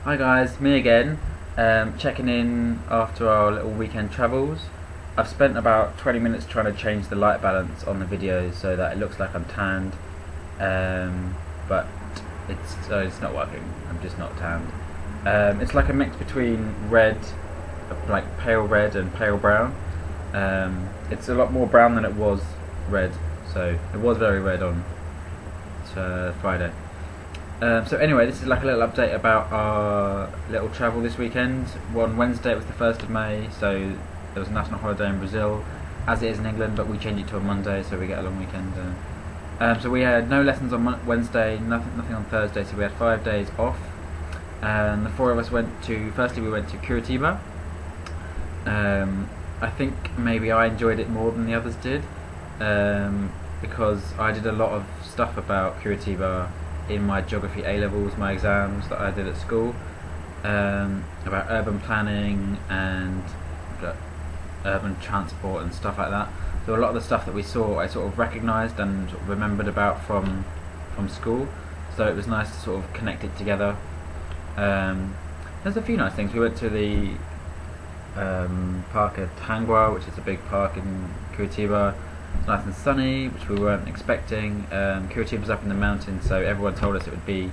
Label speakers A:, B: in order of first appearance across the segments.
A: Hi guys, me again. Checking in after our little weekend travels. I've spent about 20 minutes trying to change the light balance on the videos so that it looks like I'm tanned, but it's not working. I'm just not tanned. It's like a mix between red, like pale red and pale brown. It's a lot more brown than it was red, so it was very red on Friday. So anyway, this is like a little update about our little travel this weekend. On Wednesday it was the 1st of May, so there was a national holiday in Brazil, as it is in England, but we changed it to a Monday so we get a long weekend. So we had no lessons on Wednesday, nothing on Thursday, so we had 5 days off. And the four of us firstly we went to Curitiba. I think maybe I enjoyed it more than the others did, because I did a lot of stuff about Curitiba in my geography A-levels, my exams that I did at school, about urban planning and urban transport and stuff like that. So a lot of the stuff that we saw I sort of recognised and sort of remembered about from school, so it was nice to sort of connect it together. There's a few nice things. We went to the park at Tangua, which is a big park in Curitiba. It's nice and sunny, which we weren't expecting. Curitiba's up in the mountains, so everyone told us it would be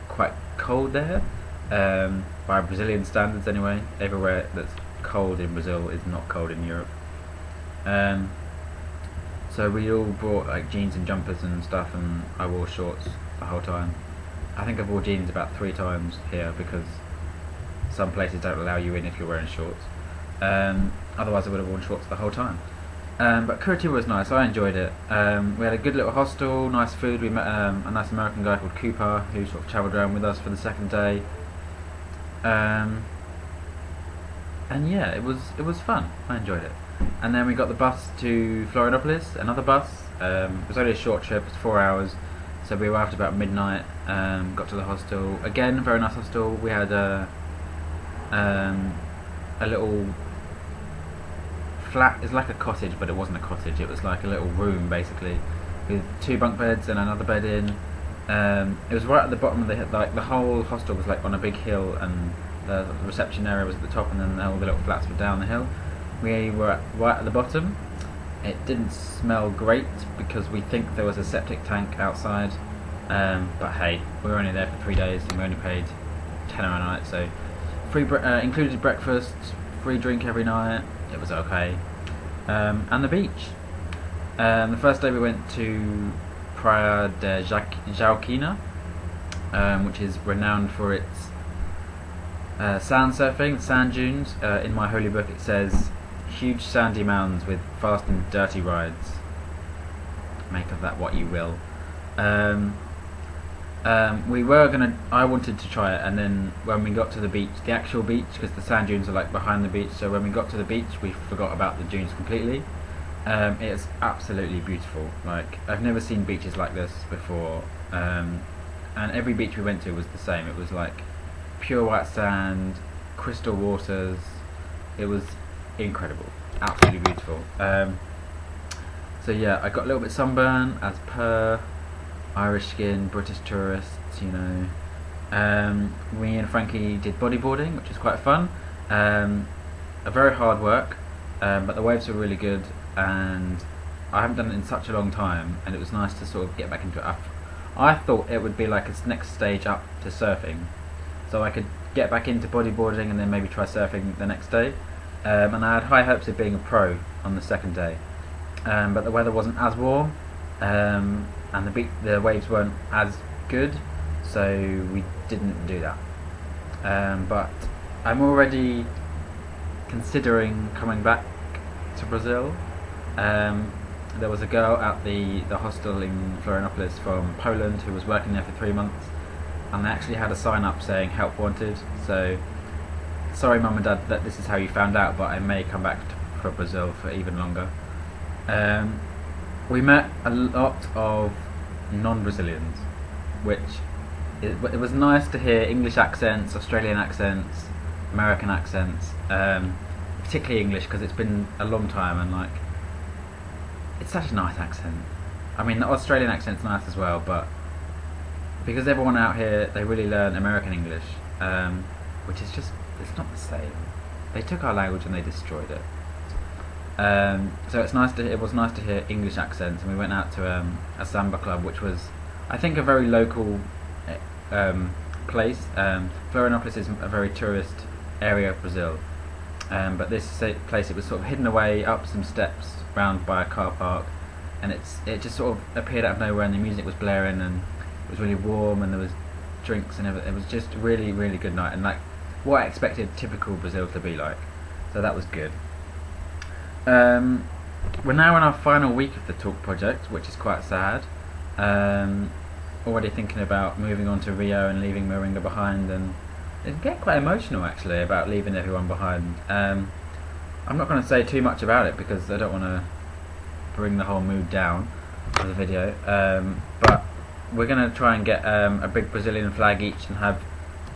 A: quite cold there, by Brazilian standards anyway. Everywhere that's cold in Brazil is not cold in Europe. So we all brought like jeans and jumpers and stuff, and I wore shorts the whole time. I think I wore jeans about 3 times here because some places don't allow you in if you're wearing shorts. Otherwise I would have worn shorts the whole time. But Curitiba was nice, I enjoyed it. We had a good little hostel, nice food. We met a nice American guy called Cooper who sort of travelled around with us for the second day. And yeah, it was fun, I enjoyed it. And then we got the bus to Florianopolis, another bus. It was only a short trip, it was 4 hours. So we arrived about midnight, got to the hostel. Again, very nice hostel. We had a little flat. It's like a cottage, but it wasn't a cottage. It was like a little room basically, with 2 bunk beds and another bed in. It was right at the bottom of the whole hostel was like on a big hill, and the reception area was at the top, and then all the little flats were down the hill. We were right at the bottom. It didn't smell great because we think there was a septic tank outside, but hey, we were only there for 3 days and we only paid £10 a night, so included breakfast, free drink every night. It was okay. And the beach. The first day we went to Praia de Jauquina, which is renowned for its sand surfing, sand dunes. In my holy book it says, huge sandy mounds with fast and dirty rides. Make of that what you will. I wanted to try it, and then when we got to the beach, the actual beach, because the sand dunes are like behind the beach, so when we got to the beach we forgot about the dunes completely. It's absolutely beautiful. Like, I've never seen beaches like this before, and every beach we went to was the same. It was like pure white sand, crystal waters. It was incredible, absolutely beautiful. So yeah, I got a little bit sunburn as per Irish skin, British tourists, you know. Me and Frankie did bodyboarding, which was quite fun. A very hard work, but the waves were really good, and I haven't done it in such a long time, and it was nice to sort of get back into it. I thought it would be like its next stage up to surfing, so I could get back into bodyboarding and then maybe try surfing the next day. And I had high hopes of being a pro on the second day, but the weather wasn't as warm, and the waves weren't as good, so we didn't do that. But I'm already considering coming back to Brazil. There was a girl at the hostel in Florianopolis from Poland who was working there for 3 months, and they actually had a sign up saying help wanted. So sorry Mum and Dad that this is how you found out, but I may come back for Brazil for even longer. We met a lot of non-Brazilians, which it was nice to hear English accents, Australian accents, American accents, particularly English because it's been a long time, and like, it's such a nice accent. I mean, the Australian accent's nice as well, but because everyone out here, they really learn American English, which is just, it's not the same. They took our language and they destroyed it. So it was nice to hear English accents, and we went out to a samba club, which was, I think, a very local place. Florianopolis is a very tourist area of Brazil, but this place, it was sort of hidden away up some steps round by a car park, and it just sort of appeared out of nowhere, and the music was blaring, and it was really warm, and there was drinks and everything. It was just a really, really good night, and like what I expected typical Brazil to be like. So that was good. We're now in our final week of the Talk project, which is quite sad. Already thinking about moving on to Rio and leaving Moringa behind, and it's getting quite emotional actually about leaving everyone behind. I'm not going to say too much about it because I don't want to bring the whole mood down of the video, but we're going to try and get a big Brazilian flag each and have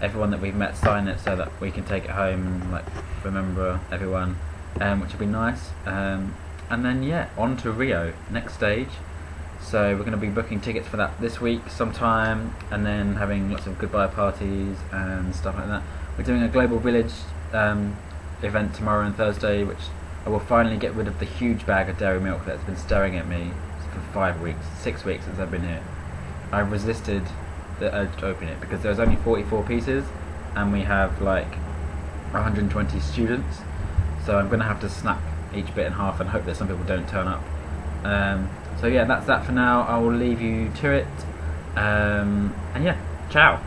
A: everyone that we've met sign it so that we can take it home and like remember everyone, which would be nice. And then yeah, on to Rio, next stage. So we're going to be booking tickets for that this week sometime, and then having lots of goodbye parties and stuff like that. We're doing a Global Village event tomorrow and Thursday, which I will finally get rid of the huge bag of dairy milk that's been staring at me for 6 weeks since I've been here. I resisted the urge to open it because there's only 44 pieces and we have like 120 students, so I'm going to have to snap each bit in half and hope that some people don't turn up. So yeah, that's that for now. I will leave you to it, and yeah, ciao.